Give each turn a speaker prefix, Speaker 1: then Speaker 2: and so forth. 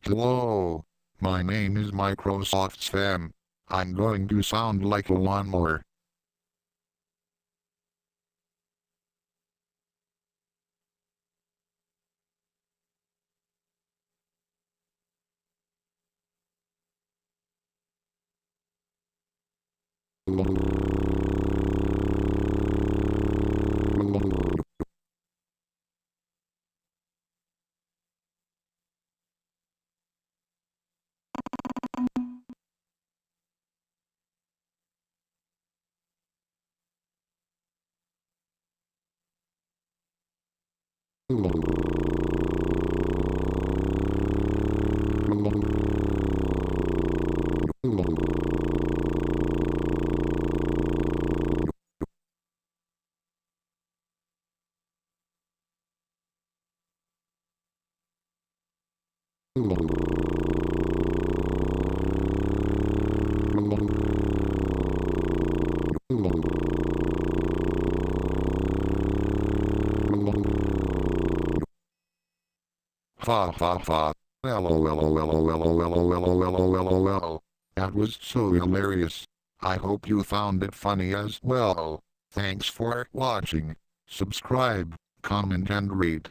Speaker 1: Hello, my name is Microsoft Sam. I'm going to sound like a lawnmower. Ha ha ha. LOL. That was so hilarious. I hope you found it funny as well. Thanks for watching. Subscribe, comment and rate.